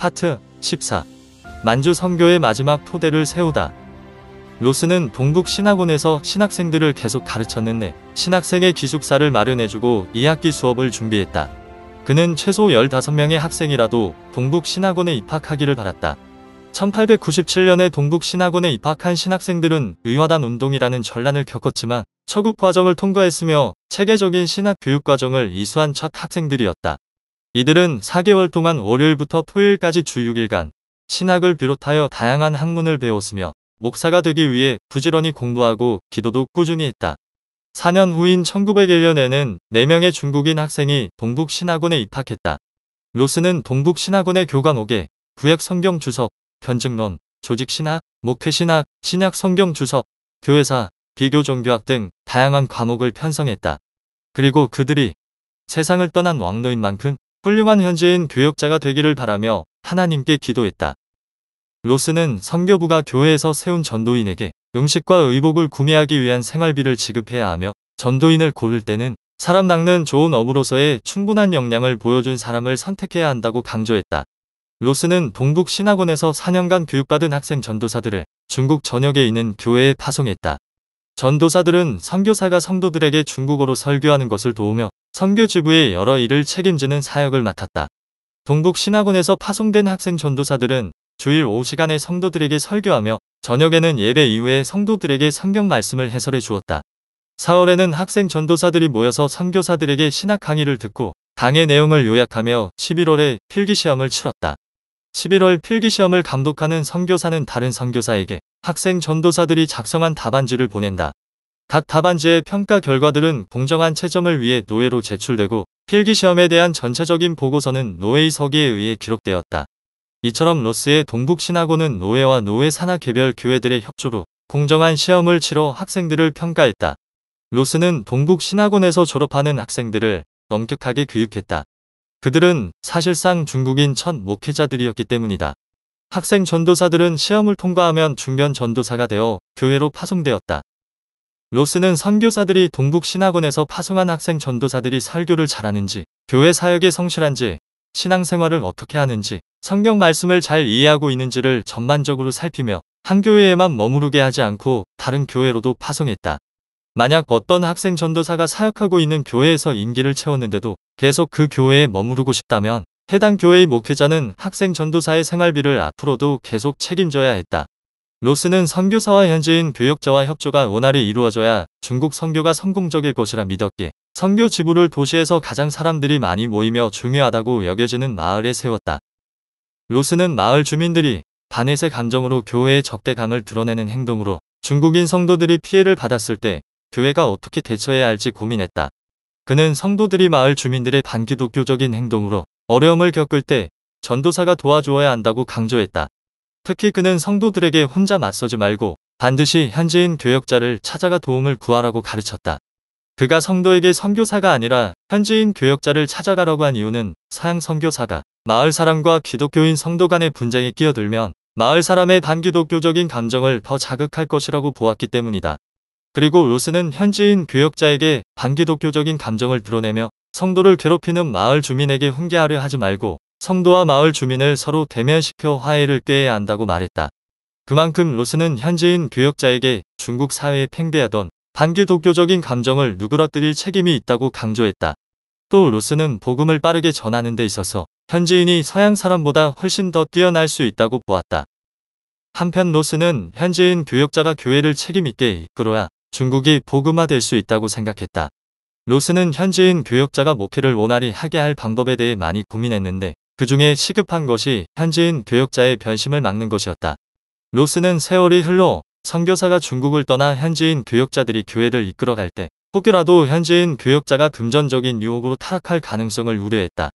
파트 14. 만주 선교의 마지막 토대를 세우다. 로스는 동북 신학원에서 신학생들을 계속 가르쳤는데 신학생의 기숙사를 마련해주고 2학기 수업을 준비했다. 그는 최소 15명의 학생이라도 동북 신학원에 입학하기를 바랐다. 1897년에 동북 신학원에 입학한 신학생들은 의화단 운동이라는 전란을 겪었지만 처국 과정을 통과했으며 체계적인 신학 교육 과정을 이수한 첫 학생들이었다. 이들은 4개월 동안 월요일부터 토요일까지 주 6일간 신학을 비롯하여 다양한 학문을 배웠으며 목사가 되기 위해 부지런히 공부하고 기도도 꾸준히 했다. 4년 후인 1901년에는 4명의 중국인 학생이 동북 신학원에 입학했다. 로스는 동북 신학원의 교과목에 구약 성경 주석, 변증론, 조직신학, 목회신학, 신약 성경 주석, 교회사, 비교종교학 등 다양한 과목을 편성했다. 그리고 그들이 세상을 떠난 왕노인 만큼 훌륭한 현지인 교역자가 되기를 바라며 하나님께 기도했다. 로스는 선교부가 교회에서 세운 전도인에게 음식과 의복을 구매하기 위한 생활비를 지급해야 하며 전도인을 고를 때는 사람 낚는 좋은 어부로서의 충분한 역량을 보여준 사람을 선택해야 한다고 강조했다. 로스는 동북 신학원에서 4년간 교육받은 학생 전도사들을 중국 전역에 있는 교회에 파송했다. 전도사들은 선교사가 성도들에게 중국어로 설교하는 것을 도우며 선교지부의 여러 일을 책임지는 사역을 맡았다. 동북 신학원에서 파송된 학생 전도사들은 주일 오후 시간에 성도들에게 설교하며 저녁에는 예배 이후에 성도들에게 성경 말씀을 해설해 주었다. 4월에는 학생 전도사들이 모여서 선교사들에게 신학 강의를 듣고 강의 내용을 요약하며 11월에 필기시험을 치렀다. 11월 필기시험을 감독하는 선교사는 다른 선교사에게 학생 전도사들이 작성한 답안지를 보낸다. 각 답안지의 평가 결과들은 공정한 채점을 위해 노회로 제출되고 필기시험에 대한 전체적인 보고서는 노회의 서기에 의해 기록되었다. 이처럼 로스의 동북 신학원은 노회와 노회 산하 개별 교회들의 협조로 공정한 시험을 치러 학생들을 평가했다. 로스는 동북 신학원에서 졸업하는 학생들을 엄격하게 교육했다. 그들은 사실상 중국인 첫 목회자들이었기 때문이다. 학생 전도사들은 시험을 통과하면 중견 전도사가 되어 교회로 파송되었다. 로스는 선교사들이 동북 신학원에서 파송한 학생 전도사들이 설교를 잘하는지, 교회 사역에 성실한지, 신앙생활을 어떻게 하는지, 성경 말씀을 잘 이해하고 있는지를 전반적으로 살피며 한 교회에만 머무르게 하지 않고 다른 교회로도 파송했다. 만약 어떤 학생 전도사가 사역하고 있는 교회에서 임기를 채웠는데도 계속 그 교회에 머무르고 싶다면 해당 교회의 목회자는 학생 전도사의 생활비를 앞으로도 계속 책임져야 했다. 로스는 선교사와 현지인 교역자와 협조가 원활히 이루어져야 중국 선교가 성공적일 것이라 믿었기에 선교 지부를 도시에서 가장 사람들이 많이 모이며 중요하다고 여겨지는 마을에 세웠다. 로스는 마을 주민들이 반의세 감정으로 교회의 적대감을 드러내는 행동으로 중국인 성도들이 피해를 받았을 때 교회가 어떻게 대처해야 할지 고민했다. 그는 성도들이 마을 주민들의 반기독교적인 행동으로 어려움을 겪을 때 전도사가 도와주어야 한다고 강조했다. 특히 그는 성도들에게 혼자 맞서지 말고 반드시 현지인 교역자를 찾아가 도움을 구하라고 가르쳤다. 그가 성도에게 선교사가 아니라 현지인 교역자를 찾아가라고 한 이유는 서양 선교사가 마을 사람과 기독교인 성도 간의 분쟁에 끼어들면 마을 사람의 반기독교적인 감정을 더 자극할 것이라고 보았기 때문이다. 그리고 로스는 현지인 교역자에게 반기독교적인 감정을 드러내며 성도를 괴롭히는 마을 주민에게 훈계하려 하지 말고 성도와 마을 주민을 서로 대면시켜 화해를 꾀해야 한다고 말했다. 그만큼 로스는 현지인 교역자에게 중국 사회에 팽배하던 반기독교적인 감정을 누그러뜨릴 책임이 있다고 강조했다. 또 로스는 복음을 빠르게 전하는 데 있어서 현지인이 서양 사람보다 훨씬 더 뛰어날 수 있다고 보았다. 한편 로스는 현지인 교역자가 교회를 책임있게 이끌어야 중국이 복음화될 수 있다고 생각했다. 로스는 현지인 교역자가 목회를 원활히 하게 할 방법에 대해 많이 고민했는데 그 중에 시급한 것이 현지인 교역자의 변심을 막는 것이었다. 로스는 세월이 흘러 선교사가 중국을 떠나 현지인 교역자들이 교회를 이끌어갈 때 혹여라도 현지인 교역자가 금전적인 유혹으로 타락할 가능성을 우려했다.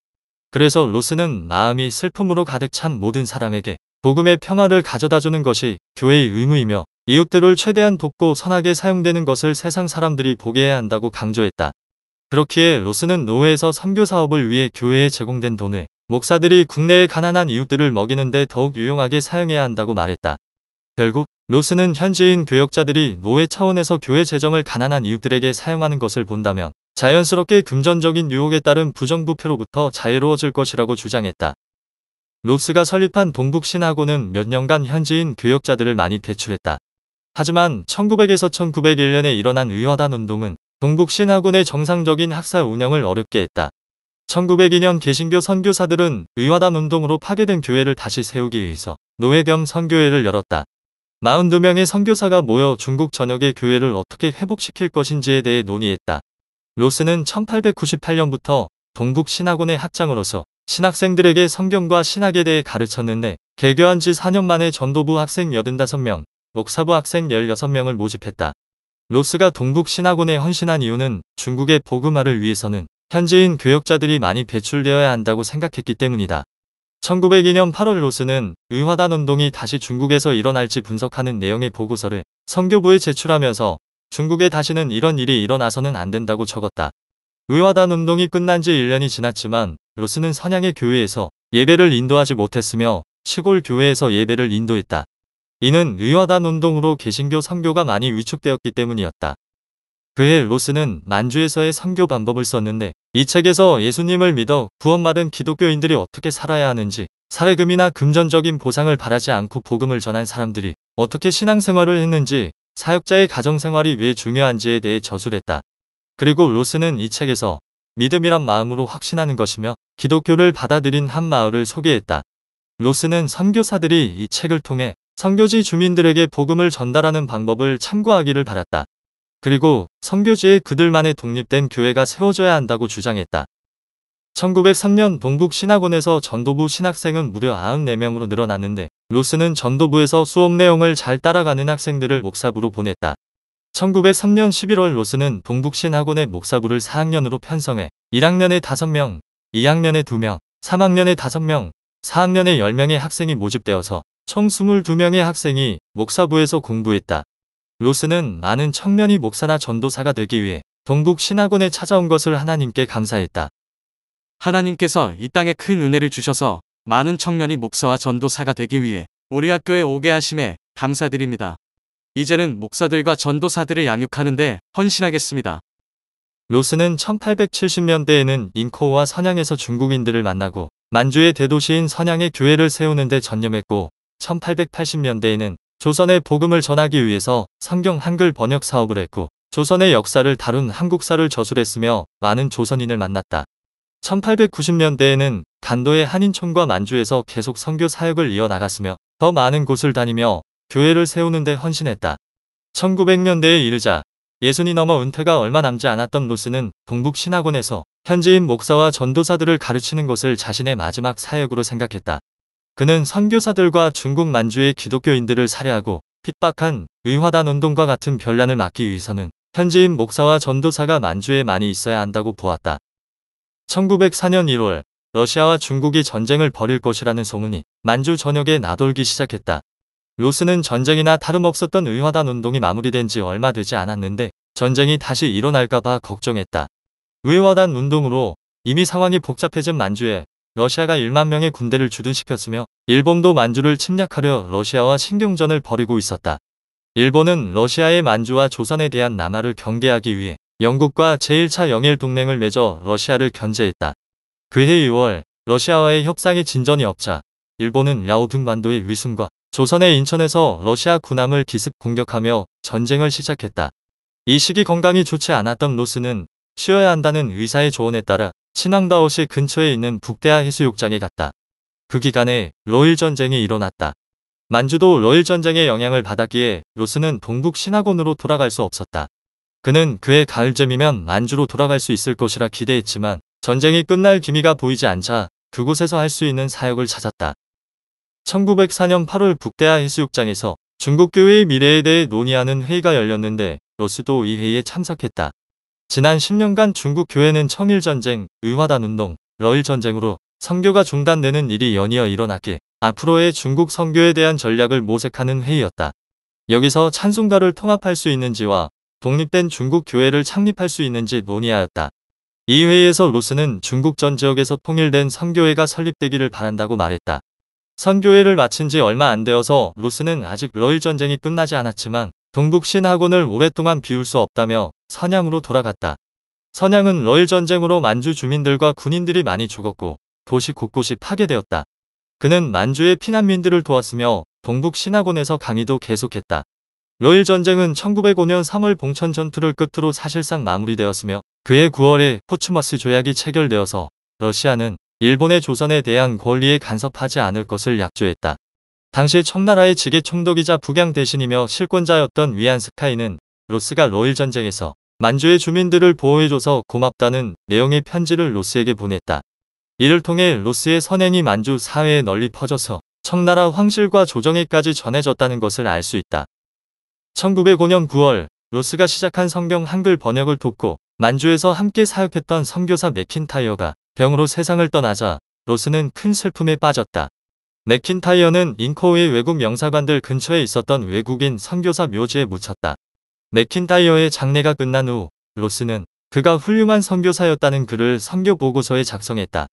그래서 로스는 마음이 슬픔으로 가득 찬 모든 사람에게 복음의 평화를 가져다주는 것이 교회의 의무이며 이웃들을 최대한 돕고 선하게 사용되는 것을 세상 사람들이 보게 해야 한다고 강조했다. 그렇기에 로스는 노회에서 선교 사업을 위해 교회에 제공된 돈을 목사들이 국내의 가난한 이웃들을 먹이는 데 더욱 유용하게 사용해야 한다고 말했다. 결국 로스는 현지인 교역자들이 노회 차원에서 교회 재정을 가난한 이웃들에게 사용하는 것을 본다면 자연스럽게 금전적인 유혹에 따른 부정부패로부터 자유로워질 것이라고 주장했다. 로스가 설립한 동북신학원은 몇 년간 현지인 교역자들을 많이 배출했다. 하지만 1900에서 1901년에 일어난 의화단 운동은 동북신학원의 정상적인 학사 운영을 어렵게 했다. 1902년 개신교 선교사들은 의화단 운동으로 파괴된 교회를 다시 세우기 위해서 노회 겸 선교회를 열었다. 42명의 선교사가 모여 중국 전역의 교회를 어떻게 회복시킬 것인지에 대해 논의했다. 로스는 1898년부터 동북신학원의 학장으로서 신학생들에게 성경과 신학에 대해 가르쳤는데 개교한 지 4년 만에 전도부 학생 85명, 목사부 학생 16명을 모집했다. 로스가 동북신학원에 헌신한 이유는 중국의 복음화를 위해서는 현지인 교역자들이 많이 배출되어야 한다고 생각했기 때문이다. 1902년 8월 로스는 의화단 운동이 다시 중국에서 일어날지 분석하는 내용의 보고서를 선교부에 제출하면서 중국에 다시는 이런 일이 일어나서는 안 된다고 적었다. 의화단 운동이 끝난 지 1년이 지났지만 로스는 선양의 교회에서 예배를 인도하지 못했으며 시골 교회에서 예배를 인도했다. 이는 의화단 운동으로 개신교 선교가 많이 위축되었기 때문이었다. 그해 로스는 만주에서의 선교 방법을 썼는데 이 책에서 예수님을 믿어 구원받은 기독교인들이 어떻게 살아야 하는지, 사례금이나 금전적인 보상을 바라지 않고 복음을 전한 사람들이 어떻게 신앙생활을 했는지, 사역자의 가정생활이 왜 중요한지에 대해 저술했다. 그리고 로스는 이 책에서 믿음이란 마음으로 확신하는 것이며 기독교를 받아들인 한 마을을 소개했다. 로스는 선교사들이 이 책을 통해 선교지 주민들에게 복음을 전달하는 방법을 참고하기를 바랐다. 그리고 선교지에 그들만의 독립된 교회가 세워져야 한다고 주장했다. 1903년 동북신학원에서 전도부 신학생은 무려 94명으로 늘어났는데 로스는 전도부에서 수업 내용을 잘 따라가는 학생들을 목사부로 보냈다. 1903년 11월 로스는 동북신학원의 목사부를 4학년으로 편성해 1학년에 5명, 2학년에 2명, 3학년에 5명, 4학년에 10명의 학생이 모집되어서 총 22명의 학생이 목사부에서 공부했다. 로스는 많은 청년이 목사나 전도사가 되기 위해 동북신학원에 찾아온 것을 하나님께 감사했다. 하나님께서 이 땅에 큰 은혜를 주셔서 많은 청년이 목사와 전도사가 되기 위해 우리 학교에 오게 하심에 감사드립니다. 이제는 목사들과 전도사들을 양육하는데 헌신하겠습니다. 로스는 1870년대에는 잉코우와 선양에서 중국인들을 만나고 만주의 대도시인 선양에 교회를 세우는 데 전념했고 1880년대에는 조선의 복음을 전하기 위해서 성경 한글 번역 사업을 했고 조선의 역사를 다룬 한국사를 저술했으며 많은 조선인을 만났다. 1890년대에는 간도의 한인촌과 만주에서 계속 선교 사역을 이어나갔으며 더 많은 곳을 다니며 교회를 세우는 데 헌신했다. 1900년대에 이르자 예순이 넘어 은퇴가 얼마 남지 않았던 로스는 동북신학원에서 현지인 목사와 전도사들을 가르치는 것을 자신의 마지막 사역으로 생각했다. 그는 선교사들과 중국 만주의 기독교인들을 살해하고 핍박한 의화단 운동과 같은 변란을 막기 위해서는 현지인 목사와 전도사가 만주에 많이 있어야 한다고 보았다. 1904년 1월 러시아와 중국이 전쟁을 벌일 것이라는 소문이 만주 전역에 나돌기 시작했다. 로스는 전쟁이나 다름없었던 의화단 운동이 마무리된 지 얼마 되지 않았는데 전쟁이 다시 일어날까봐 걱정했다. 의화단 운동으로 이미 상황이 복잡해진 만주에 러시아가 1만 명의 군대를 주둔시켰으며 일본도 만주를 침략하려 러시아와 신경전을 벌이고 있었다. 일본은 러시아의 만주와 조선에 대한 남하를 경계하기 위해 영국과 제1차 영일 동맹을 맺어 러시아를 견제했다. 그해 2월 러시아와의 협상이 진전이 없자 일본은 야오둥반도의 위순과 조선의 인천에서 러시아 군함을 기습 공격하며 전쟁을 시작했다. 이 시기 건강이 좋지 않았던 로스는 쉬어야 한다는 의사의 조언에 따라 친왕다오시 근처에 있는 북대하 해수욕장에 갔다. 그 기간에 러일 전쟁이 일어났다. 만주도 러일 전쟁의 영향을 받았기에 로스는 동북신학원으로 돌아갈 수 없었다. 그는 그해 가을쯤이면 만주로 돌아갈 수 있을 것이라 기대했지만 전쟁이 끝날 기미가 보이지 않자 그곳에서 할 수 있는 사역을 찾았다. 1904년 8월 북대하 해수욕장에서 중국교회의 미래에 대해 논의하는 회의가 열렸는데 로스도 이 회의에 참석했다. 지난 10년간 중국 교회는 청일전쟁, 의화단 운동, 러일전쟁으로 선교가 중단되는 일이 연이어 일어났기에 앞으로의 중국 선교에 대한 전략을 모색하는 회의였다. 여기서 찬송가를 통합할 수 있는지와 독립된 중국 교회를 창립할 수 있는지 논의하였다. 이 회의에서 로스는 중국 전 지역에서 통일된 선교회가 설립되기를 바란다고 말했다. 선교회를 마친 지 얼마 안 되어서 로스는 아직 러일전쟁이 끝나지 않았지만 동북신학원을 오랫동안 비울 수 없다며 선양으로 돌아갔다. 선양은 러일전쟁으로 만주 주민들과 군인들이 많이 죽었고 도시 곳곳이 파괴되었다. 그는 만주의 피난민들을 도왔으며 동북 신화곤에서 강의도 계속했다. 러일 전쟁은 1905년 3월 봉천 전투를 끝으로 사실상 마무리되었으며 그해 9월에 포츠머스 조약이 체결되어서 러시아는 일본의 조선에 대한 권리에 간섭하지 않을 것을 약조했다. 당시 청나라의 직계 총독이자 북양 대신이며 실권자였던 위안스카이는 로스가 러일 전쟁에서 만주의 주민들을 보호해줘서 고맙다는 내용의 편지를 로스에게 보냈다. 이를 통해 로스의 선행이 만주 사회에 널리 퍼져서 청나라 황실과 조정에까지 전해졌다는 것을 알 수 있다. 1905년 9월 로스가 시작한 성경 한글 번역을 돕고 만주에서 함께 사역했던 선교사 맥킨타이어가 병으로 세상을 떠나자 로스는 큰 슬픔에 빠졌다. 맥킨타이어는 잉커우의 외국 영사관들 근처에 있었던 외국인 선교사 묘지에 묻혔다. 맥킨타이어의 장례가 끝난 후 로스는 그가 훌륭한 선교사였다는 글을 선교 보고서에 작성했다.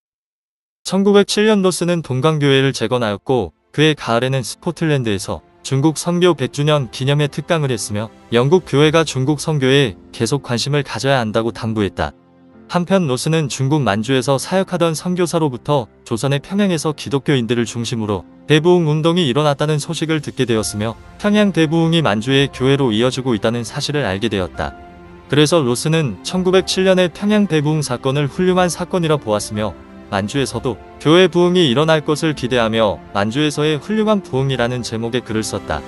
1907년 로스는 동강교회를 재건하였고 그해 가을에는 스코틀랜드에서 중국 선교 100주년 기념회 특강을 했으며 영국 교회가 중국 선교에 계속 관심을 가져야 한다고 당부했다. 한편 로스는 중국 만주에서 사역하던 선교사로부터 조선의 평양에서 기독교인들을 중심으로 대부흥 운동이 일어났다는 소식을 듣게 되었으며 평양 대부흥이 만주의 교회로 이어지고 있다는 사실을 알게 되었다. 그래서 로스는 1907년의 평양 대부흥 사건을 훌륭한 사건이라 보았으며 만주에서도 교회 부흥이 일어날 것을 기대하며 만주에서의 훌륭한 부흥이라는 제목의 글을 썼다.